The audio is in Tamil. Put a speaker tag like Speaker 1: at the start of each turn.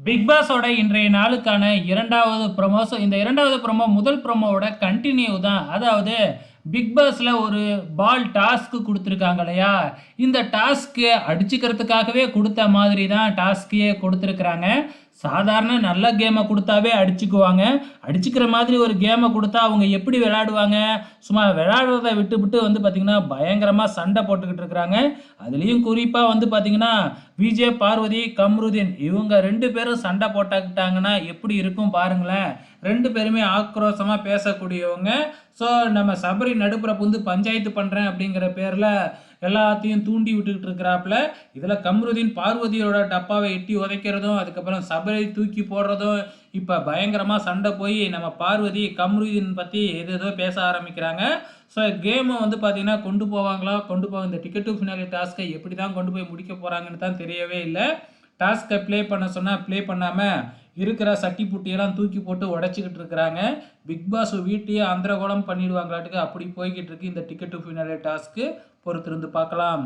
Speaker 1: பிக் பாஸோட இன்றைய நாளுக்கான 2வது ப்ரோமோ. இந்த 2வது ப்ரோமோ முதல் ப்ரோமோவோட கன்டின்யூ தான். அதாவது பிக் பாஸ்ல ஒரு பால் டாஸ்க் குடுத்துருக்காங்க இல்லையா? இந்த டாஸ்க்க அடிச்சுக்கிறதுக்காகவே குடுத்த மாதிரி தான் டாஸ்க்கையே குடுத்துருக்காங்க. சாதாரண நல்ல கேம குடுத்தாவே அடிச்சுக்குவாங்க. அடிச்சுக்கிற மாதிரி ஒரு கேம குடுத்தா அவங்க எப்படி விளையாடுவாங்க? சும்மா விளையாடுறத விட்டுப்புட்டு பார்த்தீங்கன்னா, பயங்கரமா சண்டை போட்டுக்கிட்டு இருக்கிறாங்க. அதுலயும் குறிப்பா பார்த்தீங்கன்னா, விஜே, பார்வதி, கம்ருதீன் இவங்க 2 பேரும் சண்டை போட்டுக்கிட்டாங்கன்னா எப்படி இருக்கும் பாருங்களேன். 2 பேருமே ஆக்ரோஷமா பேசக்கூடியவங்க. ஸோ நம்ம சபரி நடுப்புற புகுந்து பஞ்சாயத்து பண்றேன் அப்படிங்கிற பேர்ல எல்லாத்தையும் தூண்டி விட்டுக்கிட்டு இருக்கிறாப்புல. இதுல கம்ருதீன் பார்வதியோட டப்பாவை எட்டி உதைக்கிறதும், அதுக்கப்புறம் சபரி தூக்கி போடுறதும், இப்ப பயங்கரமா சண்டை போய் நம்ம பார்வதி கம்ருதீன் பத்தி ஏதேதோ பேச ஆரம்பிக்கிறாங்க. ஸோ கேம பார்த்தீங்கன்னா கொண்டு போவாங்களா? கொண்டு போக இந்த டிக்கெட் டு ஃபினாலே டாஸ்க்கை எப்படி தான் கொண்டு போய் முடிக்க போறாங்கன்னு தான் தெரியவே இல்ல. டாஸ்க்கை ப்ளே பண்ண சொன்னா ப்ளே பண்ணாம இருக்கிற சட்டி புட்டியெல்லாம் தூக்கி போட்டு உடைச்சிக்கிட்டு இருக்கிறாங்க. பிக் பாஸ் வீட்டையே அந்தரகோலம் பண்ணிடுவாங்களாட்டுக்கு அப்படி போய்கிட்டு இருக்கு இந்த டிக்கெட் டு ஃபினாலே டாஸ்க்கு. பொறுத்திருந்து பார்க்கலாம்.